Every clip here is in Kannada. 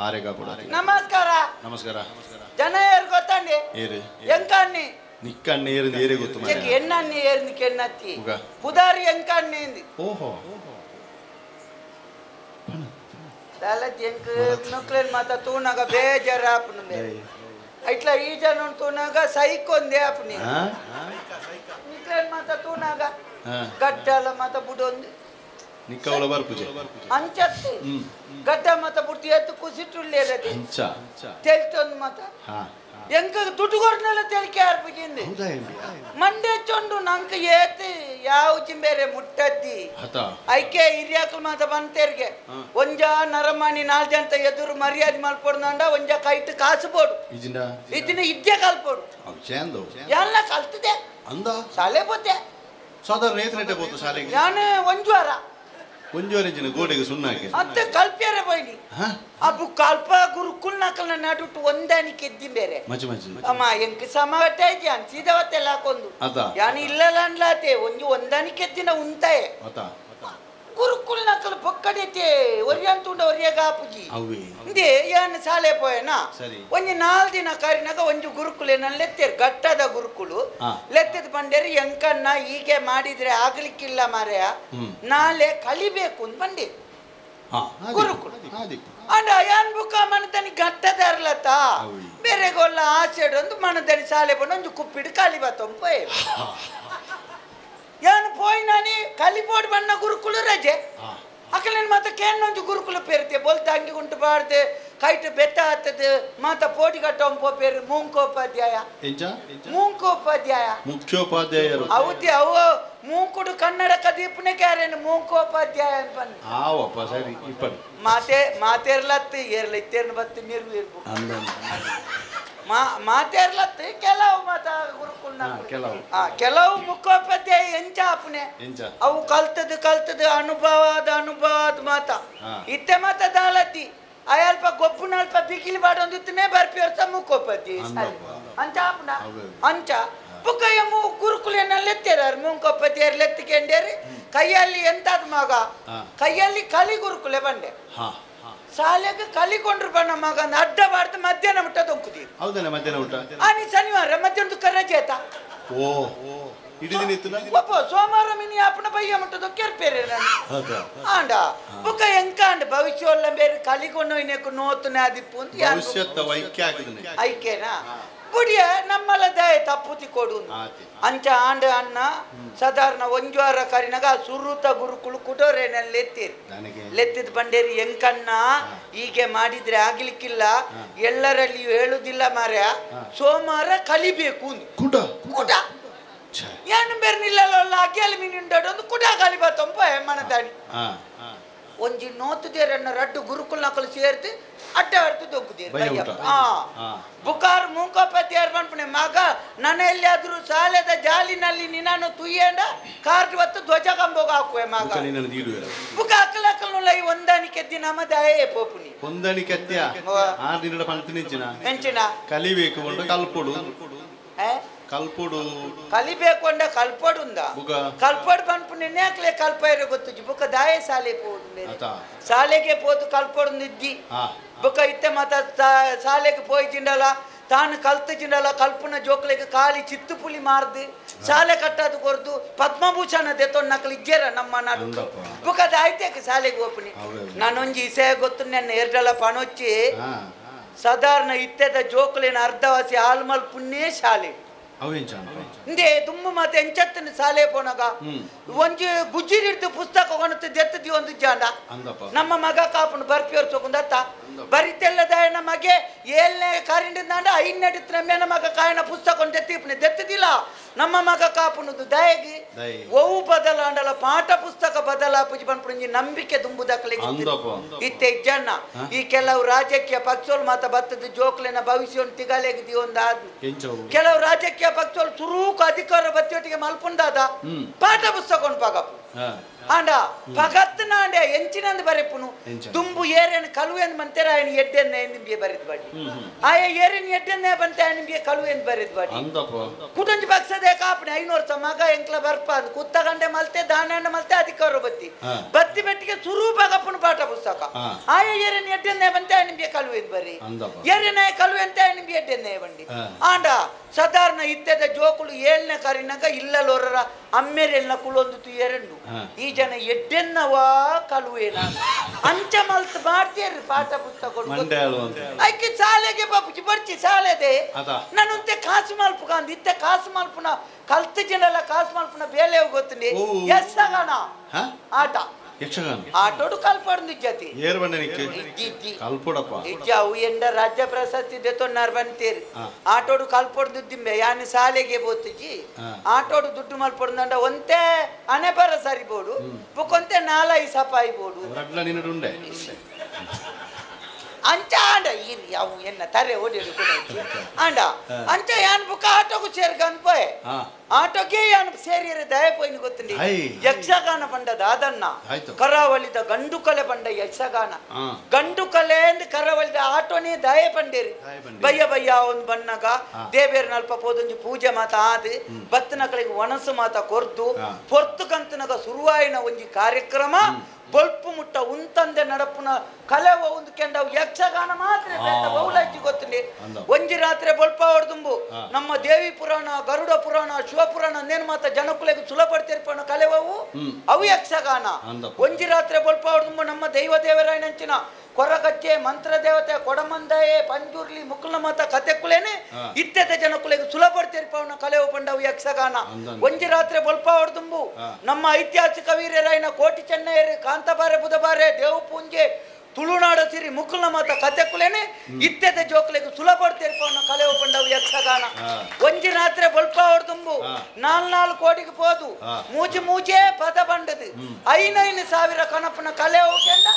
ಆರೆಗ ಕೂಡ ನಮಸ್ಕಾರ ನಮಸ್ಕಾರ ಜನ ಏರ್ ಗೊತ್ತಂಡಿ ಏರಿ ಎಂಕಣ್ಣಿ ನಿಕ್ಕಣ್ಣಿ ಏರಿಂದು ಏರಿ ಗೊತ್ತು ಮಾರ್ರೆ. ಎಣ್ಣಣ್ಣಿ ಏರ್ನಿ ಕೆಣ್ಣತ್ತಿ ಉಗ. ಪುದಾರಿ ಎಂಕಣ್ಣಿ ಇಂದಿ ಓಹೋ ದಾಲತ್ ಎಂಕ್ ನುಕ್ಲೇನ್ ಮಾತ ತೂನಾಗ ಬೇಜಾರ ಆಪನು ಬೇ ಇಟ್ಲ ಈ ಜನ ತೂನಾಗ ಸೈಕೊಂದೆ ಆಪನಿ ನಿಕ್ಲೇನ್ ಮಾತ ತೂನಾಗ ಗಡ್ಡಲ ಮಾತ ಬುಡೊಂದು ನಿಕ್ಕವಳ ಬರ್ಪುಜೆ ಅಂಚತ್ತಿ ಗಡ್ಡ ಮಾತ ಬುಟ್ಟಿ ಎತ್ತು ಕುಸಿಟ್ಟುಳ್ಳೇರದೆ ಅಂಚ ತೆಲ್ತೊಂದು ಮಾತ ಎಂಕ ದುಡ್ಡುಗೊರ್ನೆಲ್ಲ ತೆಲಿಕೆ ಆರ್ಪಿಗಿಂది ಮಂಡೆ ಚೊಂಡು ನಂಕ ಏತಿ ಯಾವ ಚಿಂಬೇರೆ ಮುಟ್ಟದ್ದಿ ಐಕೆ ಹಿರಿಯಾಕಲ್ ಮಾತ ಬಂತೇರ್ಗೆ ಒಂಜ ನರಮಣಿ 4 ಜಂತ ಎದುರು ಮರ್ಯಾದೆ ಮಲ್ಪೊಡ್ನಂಡ ಒಂಜ ಕೈಟ್ ಕಾಸು ಬೋಡು ಇದನ್ನ ಇದ್ದೆ ಕಲ್ಪೋಡು ಎಲ್ಲ ಕಲ್ತಿದೆ ಅಂದ ಶಾಲೆ ಬೋತೆ ಸಾಧಾರಣ ನೇತ್ರ ಬೋತು ಶಾಲೆಗೆ ನಾನು ಒಂಜುವಾರ ಒಂಜುವರೆಂಜಿನ ಗೋಡೆಗೆ ಸುಣ್ಣ ಹಾಕಿ ಮತ್ತೆ ಕಲ್ಪ್ಯಾರ ಬೈನಿ ಅಬ್ಬು ಕಲ್ಪ ಗುರುಕುಲ್ ನಕಲ್ನ ನಾಟುಟ್ಟು ಒಂದಾನಿಕೆ ಎದ್ದಿ ಬೇರೆ ಅಮ್ಮ ಎಂಕ್ ಸಮವಟ್ಟೆ ಅನ್ಸಿದವತ್ತೆಲ್ಲ ಹಾಕೊಂದು ಯಾನು ಇಲ್ಲಲ್ಲ ಅನ್ಲಾತೆ ಒಂದಾನಿಕೆ ಎದ್ದಿನ ಉಂತಾಯೆ ಗುರುಕುಲ್ ನಕಲ್ ಪೊಕ್ಕಡೈತೆ ಒರಿಯಂತುಂಡ ಒರಿಯಾಗ ಆಪುಜಿ ಇಂದೇ ಯಾನು ಶಾಲೆ ಪೋಯನಾ ಒಂಜಿ 4 ದಿನ ಕಾರಿನಾಗ ಒಂಜು ಗುರುಕುಲೇನಲ್ಲಿ ಲೆತ್ತೇರು ಗಟ್ಟದ ಗುರುಕುಲು ಲೆತ್ತದ ಬಂಡೇರಿ ಎಂಕನ್ನ ಹೀಗೆ ಮಾಡಿದ್ರೆ ಆಗ್ಲಿಕ್ಕಿಲ್ಲ ಮಾರೆಯ ನಾಳೆ ಕಲಿಬೇಕು ಅಂತ ಬಂಡಿ ಗುರುಕುಲ ಅಂಡ ಯಾನ್ ಬುಕ್ಕ ಮನದನಿ ಗಟ್ಟದ ಅರ್ಲತ್ತ ಬೇರೆ ಗೊಲ್ಲ ಆಚೆಡು ಒಂದು ಮನದನಿ ಶಾಲೆ ಬಂದು ಒಂದು ಕುಪ್ಪಿಡು ಕಲಿ ಬತ್ತೊಂಪ ಯಾನು ಪೋಯ್ ನಾನಿ ಕಲಿಬೋಡ್ ಬಣ್ಣ ಗುರುಕುಲು ರಜೆ ಅಕಲೇನು ಮಾತ ಕೇನ್ನೊಂದು ಗುರುಕುಲ ಪೇರ್ತೆ ಬೋಲ್ತ ಅಂಗಿ ಉಂಟು ಬಾಡ್ದೆ ಕೈಟ್ ಬೆತ್ತ ಹತ್ತದ ಮಾತ ಪೋಟಿ ಕಟ್ಟೊಂಪೋ ಪೇರು ಮೂಂಕೋಪಾಧ್ಯಾಯ ಮುಖ್ಯೋಪಾಧ್ಯಾಯರು ಹೌದಿ ಅವು ಮೂಂಕುಡು ಕನ್ನಡ ಕದೀಪನೆ ಕ್ಯಾರೇನು ಮೂಂಕೋಪಾಧ್ಯಾಯ ಅಂತ ಬಂದು ಮಾತೇರ್ಲತ್ತು ಏರ್ಲ ಇತ್ತೇರ್ನ ಬತ್ತು ನೀರು ಇರ್ಬೇಕು ಮಾತೇರ್ಲತ್ತು ಕೆಲವು ಮಾತ ಗುರುಕುಲ್ನ ಕೆಲವು ಮುಖೋಪಾಧ್ಯಾಯ ಎಂಚ ಅಪ್ನೆ ಅವು ಕಲ್ತದ ಅನುಭವದ ಮಾತ ಇತ್ತೆ ಮಾತ ದಾಲತಿ ಅಲ್ಪ ಗೊಬ್ಬುನಲ್ಪ ಬಿಗಿಲಿ ಬಾಡೊಂದಿತ್ತನೇ ಬರ್ಪಿ ವರ್ಷ ಮುಖೋಪಾಧ್ಯಾಯ ಅಂಚ ಅಪ್ನ ಅಂಚ ಬುಕ್ಕಯ್ಯ ಗುರುಕುಲೇನಲ್ಲಿ ಎತ್ತೇರಾರು ಮೂಂಕೋಪಾಧ್ಯಾಯರು ಲೆತ್ತಿಕೊಂಡೇರಿ ಕೈಯಲ್ಲಿ ಎಂತಾದ ಮಗ ಕೈಯಲ್ಲಿ ಕಲಿ ಗುರುಕುಲೆ ಬಂಡೆ ಶಾಲೆಗೆ ಕಲಿಕೊಂಡ್ರು ಬಣ್ಣ ಮಗ ಅಡ್ಡ ಬಾರ್ದು ಮಧ್ಯಾಹ್ನ ಊಟ ದೊಂಕುದೀರಿ ಆನಿ ಶನಿವಾರ ಮಧ್ಯಾಹ್ನ ರಜೆ ಆಯ್ತಾ ಸೋಮವಾರ ಮಿನಿ ಅಪ್ಪನ ಬಯ್ಯ ಮುಟ್ಟದ ಕೆರ್ಪೇರೆ ಆಂಡ ಬುಕ್ಕ ಎಂಕ ಅಂಡ ಭವಿಷ್ಯ ಬೇರೆ ಕಲಿಕೊಂಡು ನೋತನೆ ಆದಿಪ್ಪು ಅಂತ ಐಕ್ಯನಾ ಬುಡಿಯ ನಮ್ಮಲ್ಲ ದಯ ತಪ್ಪುತಿ ಕೊಡು ಅಂಚ ಆಂಡ ಅಣ್ಣ ಸಾಧಾರಣ ಒಂಜುವಾರ ಕರಿನಾಗ ಸುರುತ ಗುರುಕುಳು ಕುಟೋರೇನಲ್ಲಿ ಲೆತ್ತಿದ ಬಂಡೇರಿ ಎಂಕಣ್ಣ ಹೀಗೆ ಮಾಡಿದ್ರೆ ಆಗ್ಲಿಕ್ಕಿಲ್ಲ ಎಲ್ಲರಲ್ಲಿ ಹೇಳುದಿಲ್ಲ ಮಾರ್ಯ ಸೋಮವಾರ ಕಲಿಬೇಕು ಕುಟ ಏನು ಬೇರೆ ನಿಲ್ಲಲ್ಲ ಅಗ್ಗಿಯಲ್ಲಿ ಮೀನುಂಡಾಡು ಒಂದು ಕುಟ ಕಲಿ ಬತ್ತೊಂಪ ಮನದಾನಿ ಒಂಜಿ ನೋತುದೇರನ್ನ ರಡ್ಡು ಗುರುಕುಲ್ ನಕಲು ಸೇರ್ತಿ ಅಡ್ಡ ಆಡ್ತು ದೊಗ್ಗುದೇರು ಬುಕಾರ್ ಮೂಂಕೋಪಾಧ್ಯಾಯರು ಬಂದ್ಪಣೆ ಮಗ ನನ್ನ ಎಲ್ಲಿಯಾದ್ರೂ ಶಾಲೆದ ಜಾಲಿನಲ್ಲಿ ನಿನ್ನನ್ನು ತುಯ್ಯಂಡ ಕಾರ್ಡ್ ಹೊತ್ತು ಧ್ವಜ ಕಂಬೋಗ ಹಾಕುವೆ ಮಗ ಬುಕ ಅಕ್ಕಲಕ್ಕಲ್ಲ ಈ ಹೊಂದಾಣಿಕೆ ದಿನ ಮದಾಯೇ ಪೋಪುನಿ ಹೊಂದಾಣಿಕೆ ಹೆಂಚಿನ ಕಲಿಬೇಕು ಕಲ್ಪೊಡು ಕಲ್ಪೊಡು ಕಲಿಬೇಕು ಅಂಡ ಕಲ್ಪೊಡು ಕಲ್ಪೊಡು ಬಂದ್ಪು ನಿನ್ನೆ ಕಲ್ಪ ಇರೋ ಗೊತ್ತು ಬುಕ ದಾಯ ಶಾಲೆ ಪೋದು ಶಾಲೆಗೆ ಪೋದು ಕಲ್ಪೊಡು ನಿದ್ದಿ ಬುಕ ಇತ್ತೆ ಮತ ಶಾಲೆಗೆ ಪೋಯ್ ಜಿಂಡಲ ತಾನು ಕಲ್ತು ಜಿಂಡಲ ಕಲ್ಪನ ಜೋಕ್ಲೆಗೆ ಖಾಲಿ ಚಿತ್ತು ಪುಲಿ ಮಾರ್ದು ಶಾಲೆ ಕಟ್ಟದು ಕೊರ್ದು ಪದ್ಮಭೂಷಣ ದೆತ್ತೊಂದು ನಕಲು ಇಜ್ಜೇರ ನಮ್ಮ ನಾಡು ಬುಕ ದಾಯ್ತೇಕೆ ಶಾಲೆಗೆ ಓಪನಿ ನಾನೊಂಜಿ ಇಸೆ ಗೊತ್ತು ನನ್ನ ಎರಡಲ ಪಣೊಚ್ಚಿ ಸಾಧಾರಣ ಇತ್ತೆದ ಜೋಕ್ಲೇನ ಅರ್ಧವಾಸಿ ಆಲ್ಮಲ್ ಪುಣ್ಯೇ ಶಾಲೆ ಇಂದೇ ತುಂಬ ಮತ್ತೆ ಎಂಚತ್ತನ ಶಾಲೆ ಪೋನಾಗ ಒಂಜಿ ಗುಜ್ಜಿರಿಡ್ದು ಪುಸ್ತಕ ಕೊಣತ್ತು ದೆತ್ತದಿ ಒಂದು ಜಾಂಡ ನಮ್ಮ ಮಗ ಕಾಪುನು ಬರ್ಪಿಯವ್ರು ತಗೊಂಡತ್ತ ಬರಿತೆಲ್ಲದ ನಮಗೆ 7ನೇ ಕಾರಿಂಡಿಂದ 5ನೇ ನಮ್ಮೆನ ಮಗ ಕಾಯನ ಪುಸ್ತಕ ದೆತ್ತದಿಲ್ಲ ನಮ್ಮ ಮಗ ಕಾಪುನದು ದಯಗಿ ಓವು ಬದಲಾಂಡಲ ಪಾಠ ಪುಸ್ತಕ ಬದಲಾಪುಜಿ ಬಂದ್ಪುಂಜಿ ನಂಬಿಕೆ ದುಂಬುದಕ್ಕಲೆ ಇತ್ತೆ ಇಜ್ಜಣ್ಣ ಈ ಕೆಲವು ರಾಜಕೀಯ ಪಕ್ಷೋಲ್ ಮಾತ ಬತ್ತದ ಜೋಕ್ಲೆನ ಭವಿಷ್ಯ ತಿಗಲೆಗಿದಿ ಒಂದಾದ್ ಕೆಲವು ರಾಜಕೀಯ ಪಕ್ಷೋಲ್ ಸುರೂಕು ಅಧಿಕಾರ ಬತ್ತಿಯೊಟ್ಟಿಗೆ ಮಲ್ಪುಂದಾದ ಪಾಠ ಪುಸ್ತಕ ಪಾಗಪ್ಪು ಆಂಡ ಪಗತ್ತನ ಆಂಡೆ ಎಂಚಿನಂದು ಬರೆಪುನು ದುಂಬು ಏರೇನು ಕಳುವೆಂದು ಬಂತೇರ ఆయన ಎಡ್ಡೆನ್ನ ನಿಂಬಿಗೆ ಬರೆದು ಬಾಡಿ ಆಯ ಏರಿನ ಎಡ್ಡೆನ್ನ ಬಂತೆ ನಿಂಬಿಗೆ ಕಳುವೆಂದು ಬರೆದು ಬಾಡಿ ಕುಟುಂಜಿ ಪಕ್ಷದೇ ಕಾಪಣೆ 500 ಮಗ ಎಂಕ್ಲ ಬರ್ಪ ಅಂದ್ ಕುತ್ತಗಂಡೆ ಮಲ್ತೆ ದಾನಣ್ಣ ಮಲ್ತೆ ಅಧಿಕಾರ ಬತ್ತಿ ಬತ್ತಿ ಬೆಟ್ಟಿಗೆ ಸುರೂಪಗಪ್ಪನ ಪಾಠ ಪುಸ್ತಕ ಆಯ ಏರಿನ ಎಡ್ಡೆನ್ನ ಬಂತೆ ನಿಂಬಿಗೆ ಕಳುವೆಂದು ಬರಿ ಏರಿನ ಕಳುವೆಂತೆ ನಿಂಬಿಗೆ ಎಡ್ಡೆನ್ನ ಬಂಡಿ ಆಂಡ ಸಾಧಾರಣ ಇತ್ತದ ಜೋಕುಲು 7ನೇ ಕಾರಿನಾಗ ಇಲ್ಲಲೋರರ ಅಮ್ಮೆರೆಲ್ನ ಕುಲೊಂದು ತುಯರೆಂಡು ಈ ಜನ ಎಡ್ಡೆನ್ನವಾ ಕಳುವೇನ ಅಂಚ ಮಲ್ತ್ ಮಾಡ್ತೀರಿ ಪಾಠ ಪುಸ್ತಕ ಐಕಿ ಶಾಲೆಗೆ ಬಾಪುಜಿ ಬರ್ಚಿ ಶಾಲೆದೆ ನಾನುಂತೆ ಕಾಸು ಮಲ್ಪು ಕಾಂದ್ ಇತ್ತೆ ಕಾಸು ಮಲ್ಪುನ ಕಲ್ತ ಜನಲ್ಲ ಕಾಸು ಮಲ್ಪುನ ಬೇಲೆ ಗೊತ್ತುಂಡಿ ಎಸ್ಸಗಣ ಆಟ ಯಕ್ಷಗಾನ ಆಟೋಡು ಕಲ್ಪಡ್ದು ಜತಿ ಏರ್ ಬಂಡನಿಕ್ಕೆ ಕಲ್ಪಡಪ್ಪ ಇಜ್ಜಾವು ಎಂಡ ರಾಜ್ಯ ಪ್ರಶಸ್ತಿ ದೆತೊನ್ನಾರ್ ಬಂತೀರಿ ಆಟೋಡು ಕಲ್ಪಡ್ದು ದಿಮ್ಮೆ ಯಾನಿ ಶಾಲೆಗೆ ಬೋತಿಜಿ ಆಟೋಡು ದುಡ್ಡು ಮಲ್ಪಡ್ದಂಡ ಒಂತೆ ಅನೆ ಬರ ಸರಿಬೋಡು ಬುಕ್ಕೊಂತೆ 4-5 ಸಪಾಯಿ ಬೋಡು ರಡ್ಲ ನಿನ್ನಡುಂಡೆ ಅಂಚ ಆಂಡ ಇರಿ ಅವು ಎನ್ನ ತರೆ ಓಡಿಡು ಆಂಡ ಅಂಚ ಯಾನ್ ಬುಕ್ಕ ಆಟೋಗೂ ಸೇರ್ಗಂದ್ ಪೋಯ್ ಆಟೋಗೆ ಯಾನ್ ಸೇರಿಯರೆ ದಯ ಪೋಯ್ನು ಗೊತ್ತುಂಡಿ ಯಕ್ಷಗಾನ ಪಂಡದ ಅದನ್ನ ಕರಾವಳಿದ ಗಂಡು ಕಲೆ ಪಂಡ ಯಕ್ಷಗಾನ ಗಂಡು ಕಲೆ ಎಂದು ಕರಾವಳಿದ ಆಟೋನೇ ದಯ ಪಂಡೇರಿ ಬಯ್ಯ ಬಯ್ಯ ಒಂದು ಬನ್ನಗ ದೇವೇರ್ ನಲ್ಪ ಪೋದೊಂಜಿ ಪೂಜೆ ಮಾತ ಆದ್ ಬತ್ತನಕಳಿಗೆ ಒಣಸು ಮಾತ ಕೊರ್ದು ಪೊರ್ತು ಕಂತನಗ ಶುರುವಾಯಿನ ಒಂಜಿ ಕಾರ್ಯಕ್ರಮ ಬೊಲ್ಪು ಮುಟ್ಟ ಉಂತಂದೆ ನಡಪುನ ಕಲೆ ಒಂದು ಕೆಂಡವು ಯಕ್ಷಗಾನ ಮಾತ್ರ ಬಹುಲಜ್ಜಿ ಗೊತ್ತುಂಡಿ ಒಂಜಿ ರಾತ್ರಿ ಬೊಲ್ಪ ಹೊಡ್ದುಂಬು ನಮ್ಮ ದೇವಿ ಪುರಾಣ ಗರುಡ ಪುರಾಣ ಶಿವಪುರಾಣ ನೇನು ಮಾತ ಜನಕುಲೆಗೆ ಸುಲಭಡ್ತಿರ್ಪಣ ಕಲೆವವು ಅವು ಯಕ್ಷಗಾನ ಒಂಜಿ ರಾತ್ರಿ ಬೊಲ್ಪ ಹೊಡ್ದುಂಬು ನಮ್ಮ ದೈವ ದೇವರಾಯನಂಚಿನ ಕೊರಗಚ್ಚೆ ಮಂತ್ರ ದೇವತೆ ಕೊಡಮಂದಯೆ ಪಂಜುರ್ಲಿ ಮುಕ್ಕಲ ಮಾತ ಕತೆಕುಲೇನೆ ಇತ್ತೆದ ಜನಕುಲೆಗೆ ಸುಲಭಡ್ತಿರ್ಪವನ ಕಲೆವು ಪಂಡವು ಯಕ್ಷಗಾನ ಒಂಜಿ ರಾತ್ರಿ ಬೊಲ್ಪ ಹೊಡ್ದುಂಬು ನಮ್ಮ ಐತಿಹಾಸಿಕ ವೀರರಾಯನ ಕೋಟಿ ಚೆನ್ನಯ್ಯರು ಕಾಂತಬಾರೆ ಬುಧಬಾರೆ ದೇವು ಪೂಂಜೆ ತುಳುನಾಡ ಸಿರಿ ಮುಕ್ಕಲ ಮಾತ ಕತೆಕುಲೇನೆ ಇತ್ತೆದ ಜೋಕುಲೆಗೆ ಸುಲಭಡ್ತಿರ್ಪವನ ಕಲೆವು ಪಂಡವು ಯಕ್ಷಗಾನ ಒಂಜಿ ರಾತ್ರಿ ಬೊಲ್ಪ ಹೊಡ್ದುಂಬು 4 ಕೋಟಿಗೆ ಪೋದು ಮೂಜೆ ಪದ ಬಂಡದು 5,000 ಕಣಪನ ಕಲೆವು ಕೆಂಡ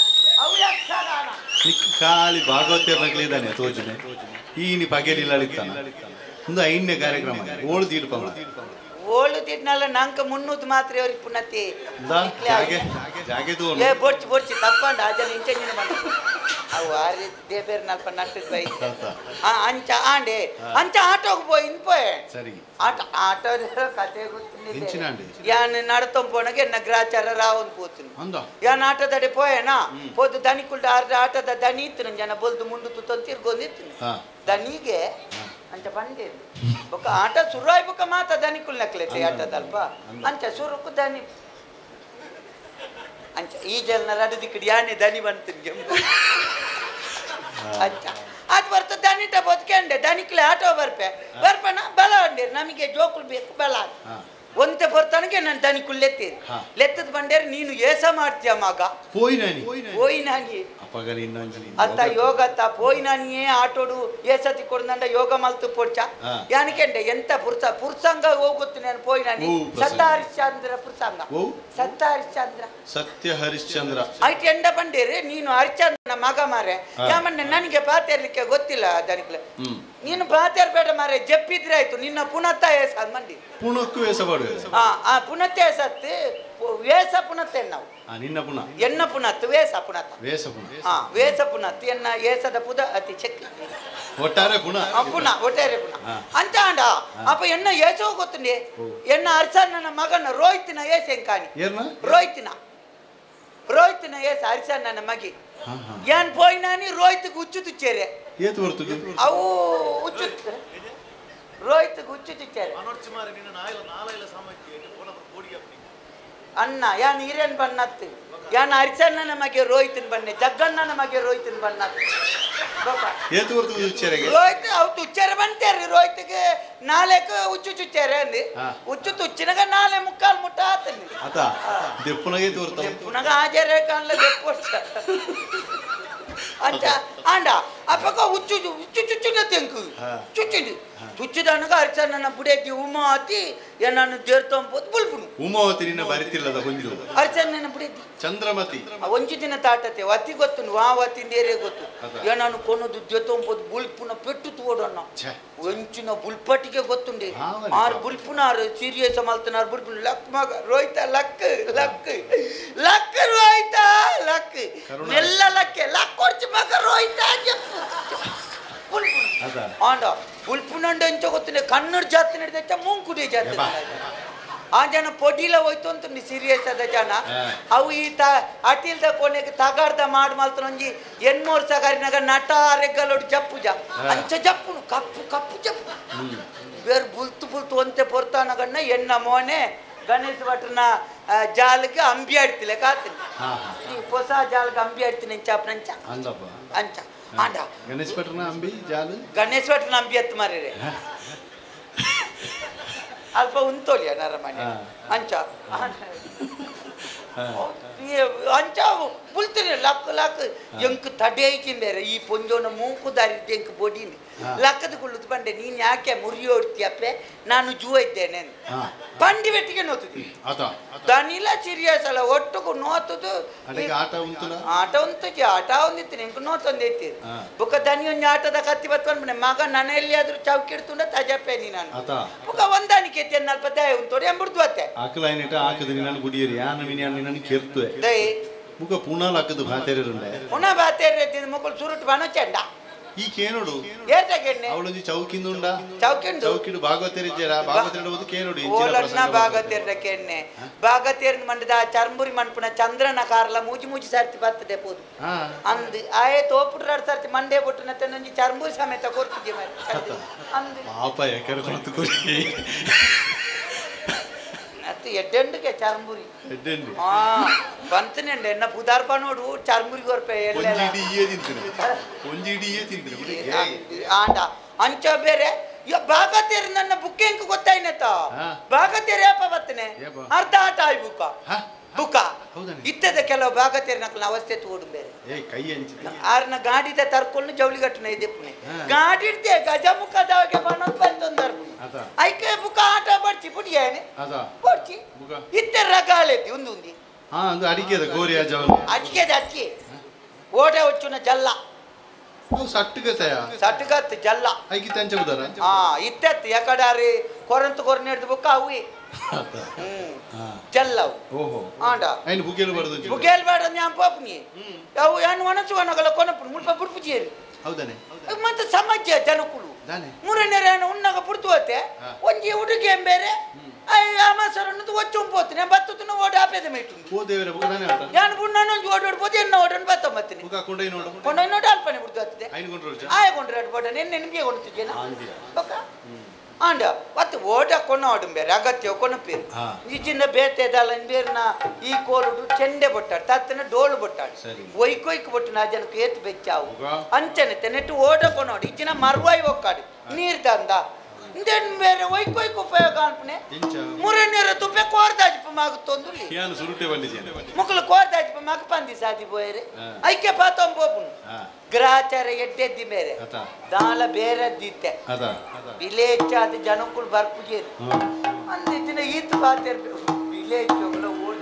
ಅವು ಯಕ್ಷಗಾನ ಖಾಲಿ ಭಾಗವತ ನಗಲಿದ್ದಾನೆ ತೋಜನೆ ಈನಿ ಪಗೆಲಿಲ್ಲ ಒಂದು 5ನೇ ಕಾರ್ಯಕ್ರಮ ಓಳು ತೀರ್ಪ ಓಳು ತಿನ್ನಲ್ಲ ನಂಕ 300 ಮಾತ್ರ ಅವ್ರಿಗೆ ಪುನತಿ ಬೊಡ್ಚಿ ತಪ್ಪಂಡ ಆಜನ ಇಂಚಂಜಿನ ಬಂದ ಅವು ಆರಿ ದೇಬೇರ್ ನಲ್ಪ ನಟ್ಟದ್ ಬೈ ಅಂಚ ಆಂಡೆ ಅಂಚ ಆಟೋಗೆ ಪೋಯಿ ಇನ್ಪೋಯ್ ಸರಿ ಆಟೋ ಕತೆ ಗೊತ್ತಿಲ್ಲ ಯಾನ್ ನಡತಂ ಪೋನಗೆ ನಗರಾಚಾರ ರಾವನ್ ಪೋತೀನಿ ಯಾನ್ ಆಟೋದಡೆ ಪೋಯನಾ ಪೋದು ದನಿಕುಲ್ಡ ಆಟದ ದನಿ ಇತ್ತು ಜನ ಬೊಲ್ದು ಮುಂಡು ತುತ್ತೊಂದು ತಿರ್ಗೊಂದಿತ್ತು ದನಿಗೆ ಅಂಚ ಬಂದಿರು ಬೊಕ್ಕ ಆಟ ಶುರುವಾಯ್ ಬೊಕ್ಕ ಮಾತ ದನಿಕುಲ್ ನಕ್ಲೆತೆ ಆಟದಲ್ಪ ಅಂಚ ಶುರುಕು ದನಿ ಅಂಚ ಈ ಜಲ್ನ ರಡದಿ ಕಡಿ ಯಾನೆ ದನಿ ಬಂತೀನಿ ಅಂಚ ಅದು ಬರ್ತ ದನಿಟ ಬದುಕಂಡೆ ದನಿಕ್ಲೆ ಆಟೋ ಬರ್ಪಣ ಬಲ ಅಂಡೇರು ನಮಗೆ ಜೋಕುಲ್ ಬೇಕು ಬಲ ಒಂತೆ ಬರ್ತನಗೆ ನಾನು ದನಿಕುಲ್ ಲೆತ್ತೀರಿ ಲೆತ್ತದ ಬಂಡೇರು ನೀನು ಏಸ ಮಾಡ್ತೀಯ ಮಗ పోయి నాని అత్త యోగ అత్త పోయి నానియే ఆటోడు ఏసతి కొడుందండ యోగ మల్తు పొడ్చ యానికంటే ఎంత పురుషంగ ಹೋಗುತ್ತು ನಾನು పోయి నాని ಸತ್ಯ ಹರಿಶ್ಚಂದ್ರ ಐಟ್ ಎಂಡ ಬಂಡೇರಿ ನೀನು ಹರಿಶ್ಚಂದ್ರನ ಮಗ ಮಾರೆ ಯಾಮಣ್ಣ ನನಗೆ ಪಾತೇರ್ಲಿಕ್ಕೆ ಗೊತ್ತಿಲ್ಲ ದನಿಕ್ಲೆ ನೀನು ಪಾತೇರ್ ಬೇಡ ಮಾರೆ ಜಪ್ಪಿದ್ರೆ ಆಯ್ತು ನಿನ್ನ ಪುನತ್ತ ಏಸ ಮಂಡಿ ಪುನಕ್ಕು ವೇಷ ಪುನತ್ತೆ ಸತ್ತು ವೇಷ ಪುನತ್ತೆ ನಾವು ನಿನ್ನ ಪುನ ಎನ್ನ ಪುನತ್ ವೇಷ ಪುನತ ವೇಷ ಪುನತ್ ಎನ್ನ ಏಸದ ಪುದ ಅತಿ ಚೆಕ್ ಒಟ್ಟಾರೆ ಪುನ ಒಟ್ಟಾರೆ ಪುನ ಅಂತ ಅಂಡ ಅಪ್ಪ ಎನ್ನ ಏಸೋ ಗೊತ್ತುಂಡಿ ಎನ್ನ ಅರ್ಸಣ್ಣನ ಮಗನ ರೋಹಿತಿನ ಏಸೆನ್ ಕಾಣಿ ರೋಹಿತಿನ ಏಸ ಅರ್ಸಣ್ಣನ ಮಗಿ ಏನ್ ಪೋಯ್ ನಾನಿ ರೋಹಿತ್ಗೆ ಹುಚ್ಚು ತುಚ್ಚೇರೆ ಅವು ಹುಚ್ಚು ರೋಹಿತ್ಗೆ ಹುಚ್ಚು ತುಚ್ಚೇರೆ ಅಣ್ಣ ಯಾನ್ ಹಿರೇನ್ ಬನ್ನತ್ತು ಯಾನ್ ಹರಿಸಣ್ಣನ ಮಗೆ ರೋಹಿತನ್ ಬನ್ನೆ ಜಗ್ಗಣ್ಣನ ಮಗೆ ರೋಹಿತನ್ ಬನ್ನತ್ತು ರೋಹಿತ್ ಅವು ತುಚ್ಚೇರೆ ಬಂತೇರಿ ರೋಹಿತ್ಗೆ ನಾಳೆಕ ಹುಚ್ಚು ಚುಚ್ಚೇರೆ ಅಂದಿ ಹುಚ್ಚು ತುಚ್ಚಿನಾಗ 4:45 ಮುಟ್ಟ ಆತನಿ ದೆಪ್ಪುನಾಗ ಹಾಜರೇ ಕಾಣ್ಲ ದೆಪ್ಪು ಅಂಚ ಆಂಡ ಅಪ್ಪಕ ಹುಚ್ಚು ಚುಚ್ಚುನ ತೆಂಕು ಚುಚ್ಚುಂಡು ಒಂಚುದನಗ ಅರ್ಚನ ಬುಡೇತಿ ಉಮಾವತಿ ನಾನು ದೇರ್ತಂಬೋದು ಬುಲ್ಪುನು ಉಮಾವತಿ ನಿನ್ನ ಬರಿತಿಲ್ಲದ ಹೊಂದಿರು ಅರ್ಚನ ಬುಡೇತಿ ಚಂದ್ರಮತಿ ಒಂಚು ದಿನ ತಾಟತೆ ವತಿ ಗೊತ್ತು ವಾವತಿ ನೇರೆ ಗೊತ್ತು ನಾನು ಕೊನದು ದೇತಂಬೋದು ಬುಲ್ಪುನ ಪೆಟ್ಟು ತೋಡಣ್ಣ ಒಂಚಿನ ಬುಲ್ಪಟ್ಟಿಗೆ ಗೊತ್ತುಂಡೆ ಆರು ಬುಲ್ಪುನ ಆರು ಸೀರಿಯಸ್ ಮಲ್ತನ ಬುಲ್ಪುನ ಲಕ್ ಮಗ ರೋಯ್ತ ಲಕ್ ಲಕ್ ಲಕ್ ರೋಯ್ತ ಲಕ್ ನೆಲ್ಲ ಲಕ್ಕೆ ಲಕ್ ಕೊಡ್ಚಿ ಮಗ ರೋಯ್ತ ಆಂಡ ಬುಲ್ಪುನಂಡ ಎಂಚ ಗೊತ್ತಿಲ್ಲ ಕನ್ನಡ ಜಾತಿ ನಡೆದ ಮುಂಕುಡಿ ಜಾತಿ ಆ ಜನ ಪೊಡಿಲ ಹೋಯ್ತು ಅಂತ ಸೀರಿಯಸ್ ಅದ ಜನ ಅವು ಈ ಅಟಿಲ್ದ ಕೊನೆಗೆ ತಗಾರ್ದ ಮಾಡಿ ಮಲ್ತ ಒಂಜಿ 800 ಸಗಾರಿನಾಗ ನಟ ರೆಗ್ಗಲೋಡು ಜಪ್ಪು ಅಂಚ ಜಪ್ಪುನು ಕಪ್ಪು ಕಪ್ಪು ಜಪ್ಪು ಬೇರೆ ಬುಲ್ತು ಬುಲ್ತು ಒಂತೆ ಪೊರ್ತಾನಗಣ್ಣ ಎನ್ನ ಮೋನೆ ಗಣೇಶ್ ಭಟ್ರನ ಜಾಲಕ್ಕೆ ಅಂಬಿ ಆಡ್ತಿಲ್ಲ ಕಾತೀನಿ ಹೊಸ ಜಾಲಕ್ಕೆ ಅಂಬಿ ಆಡ್ತೀನಿ ಅಂಚ ಅಂಚ ಆಂಡ ಗಣೇಶ್ ಭಟ್ರನ ಅಂಬಿ ಜಾಲು ಗಣೇಶ್ ಭಟ್ರನ ಅಂಬಿ ಎತ್ತು ಮಾರ್ರೆ ಅಲ್ಪ ಉಂತೋಲಿಯ ನರಮನೆ ಅಂಚ ಅಂಚ ಬುಲ್ತೀನಿ ಲಕ್ ಲಕ್ ಎಂಕ್ ತಡೇಕಿ ಬೇರೆ ಈ ಪೊಂಜೋನ ಮೂಕು ದಾರಿ ಎಂಕ್ ಬೊಡಿನಿ ಲಕ್ಕದ ಕುಳ್ಳುದು ಬಂಡೆ ನೀನ್ ಯಾಕೆ ಮುರಿಯೋಡ್ತೀಯಪ್ಪೆ ನಾನು ಜೂ ಇದ್ದೇನೆ ಬಂಡಿ ಬೆಟ್ಟಿಗೆ ನೋತುದು ದನಿಲ ಸೀರಿಯಸ್ ಅಲ್ಲ ಒಟ್ಟುಗು ನೋತುದು ಆಟ ಉಂತುಜಿ ಆಟ ಒಂದಿತ್ತು ಎಂಕ್ ನೋತೊಂದೈತಿ ಬುಕ್ಕ ದನಿ ಒಂಜಿ ಆಟದ ಕತ್ತಿ ಬತ್ಕೊಂಡ್ಬಂಡೆ ಮಗ ನನ್ನ ಎಲ್ಲಿಯಾದ್ರೂ ಚೌಕಿಡ್ತುಂಡ ತಜಪ್ಪೆ ನೀ ನಾನು ಬುಕ್ಕ ಒಂದಾನಿಕೆ ಎತ್ತಿ ಅಲ್ಪ ದಯ ಉಂಟೋಡಿ ಎಂಬುಡ್ದು ಅತ್ತೆ ಮುಖ ಪುನಃ ಲಕ್ಕದು ಬಾತೇರುಂಡೆ ಪುನಃ ಬಾತೇರು ಮುಕ್ಕಳು ಸುರುಟ್ ಬಣ ಚೆಂಡ ಈ ಕೇನೋಡು ಅವಳೊಂದು ಚೌಕಿಂದುಂಡ ಚೌಕಿಡು ಭಾಗವತೇರಿದ್ದೀರಾ ಭಾಗವತೇರಬಹುದು ಕೇನೋಡು ಓಲನ್ನ ಭಾಗವತೇರ ಕೆನ್ನೆ ಭಾಗವತೇರ ಮಂಡದ ಚರ್ಮುರಿ ಮನ್ಪುನ ಚಂದ್ರನ ಕಾರ್ಲ ಮೂಜಿ ಸರ್ತಿ ಬರ್ತದೆ ಪೋದು ಅಂದ್ ಆಯೆ ತೋಪುಡ್ರಾಡ್ ಸರ್ತಿ ಮಂಡೆ ಬುಟ್ಟನ ತನ್ನೊಂಜಿ ಚರ್ಮುರಿ ಸಮೇತ ಕೊರ್ತಿದ್ದೆ ಮಾರಿ ಅಂದ್ ಪಾಪ ಯಾಕರೆ ಕೊರ್ತು ಕೊರಿ ಎಡ್ಡೆಂಡಿಗೆ ಚರ್ಮುರಿ ಬಂತನೆ ಎನ್ನ ಪುದಾರ್ಪ ನೋಡು ಚರ್ಮುರಿ ಕೊರ್ಪೆ ಆಂಡ ಅಂಚ ಬೇರೆ ಭಾಗತೇರ ನನ್ನ ಬುಕ್ ಹೆಂಗ್ ಗೊತ್ತಾಯ್ನತ ಭಾಗತೇರ ಯಾಪ ಬರ್ತನೆ ಅರ್ಧ ಆಟ ಆಯ್ ಬುಕ್ಕ ಇತ್ತದ ಕೆಲವು ಭಾಗತೇರ ನಕಲ್ನ ಅವಸ್ಥೆ ತೋಡು ಬೇರೆ ಆರ್ನ ಗಾಡಿದ ತರ್ಕೊಂಡು ಜವಳಿಗಟ್ಟನ ಇದೆ ಪುಣೆ ಗಾಡಿ ಇಡ್ತೆ ಗಜಮುಖದವಗೆ ಬಣ್ಣದ ಬಂದೊಂದರ್ ಐಕೆ ಬುಕ್ಕ ಆಟ ಬಡ್ಚಿ ಪುಡಿಯಾನೆ ಬಡ್ಚಿ ಇತ್ತೆ ರಗಾಳೆತಿ ಉಂದುಂದಿ ಅಡಿಕೆದ ಗೋರಿಯ ಅಡಿಕೆದ ಅಕ್ಕಿ ಓಡೆ ಹೊಚ್ಚುನ ಜಲ್ಲ ಸಟ್ಗತ್ ಜಲ್ಲ ಇತ್ತೆತ್ತು ಯಾಕಡಾರಿ ಕೊರಂತ ಕೊರನೆಡ್ದು ಬುಕ್ಕ ಅವು ಜಲ್ಲವು ಆಂಡ ಬುಗೇಲ್ ಬಾಡ ನ್ಯಾಂ ಪಾಪನಿ ಅವು ಏನು ಒಣಸು ಒಣಗಲ ಕೊನಪುಡು ಮುಲ್ಪ ಬುಡ್ಪುಜಿಯರಿ ಮತ್ತೆ ಸಮಾಜ ಜನಕುಲು ಮೂರನೇರೇನು ಉಣ್ಣಾಗ ಪುಡ್ತುವತ್ತೆ ಒಂಜಿ ಹುಡುಗಿ ಬೇರೆ ಅಮ್ಮಸರನ್ನದು ಒಚ್ಚುಂಪೋತೀನಿ ಬತ್ತುತ್ತನ ಓಡಿ ಆಪೇದ ಮೇಟು ಯಾನು ಬುಣ್ಣನೊಂದು ಓಡೋಡ್ಬೋದು ಎನ್ನ ಓಡೋಣ ಬತ್ತೊಂಬತ್ತೀನಿ ಕೊಂಡೋಯ್ ನೋಡಿ ಅಲ್ಪನೆ ಬಿಡ್ತು ಆಯಕೊಂಡ್ರೆ ಬೋಡ ನಿನ್ಗೆ ಕೊಡ್ತಿದ್ದೇನೆ ಆಂಡ ಮತ್ತೆ ಓಡ ಕೊನೋಡು ಬೇರೆ ಅಗತ್ಯ ಕೊನಪೇರು ಈಚಿನ ಬೇತೆದಲ್ಲ ಬೇರ್ನ ಈ ಕೋಲುಡು ಚೆಂಡೆ ಬೊಟ್ಟಾಡು ತತ್ತನ ಡೋಳು ಬೊಟ್ಟಾಡು ಒಯ್ಕೊಯ್ಕು ಬೊಟ್ಟು ನಾ ಜನಕ್ಕೆ ಏತ್ ಬೆಚ್ಚಾವು ಅಂಚನೆ ನೆಟ್ಟು ಓಡ ಕೊನೋಡು ಈಚಿನ ಮರ್ವಾಯಿ ಒಕ್ಕಾಡು ನೀರ್ ತಂದ ಬೇರೆ ಒಯ್ಕೊಯ್ಕು ಉಪಯೋಗ ಅನ್ಪನೆ ಮೂರನೇರ ತುಪ್ಪೆ ಕೋರ್ದಾಜಿಪ ಮಾಗುತ್ತೊಂದು ಮಕ್ಕಳು ಕೋರ್ದಾಜಿಪ ಮಗ ಪಂದಿ ಸಾದಿ ಬೋಯರೆ ಐಕ್ಯ ಪಾತೊಂಬೋಪುನು ಗ್ರಾಚಾರ ಎಡ್ಡೆದ್ದಿ ಬೇರೆ ದಾಳ ಬೇರೆದ್ದಿತ್ತೆ ವಿಲೇಜ್ ಆದ ಜನಕ್ಕಳು ಬರ್ಪುಜೇರು ಅಂದಿತ್ತಿನ ಈತ ಪಾತಿರ್ಬೇಕು ವಿಲೇಜ್ ಓಡಿ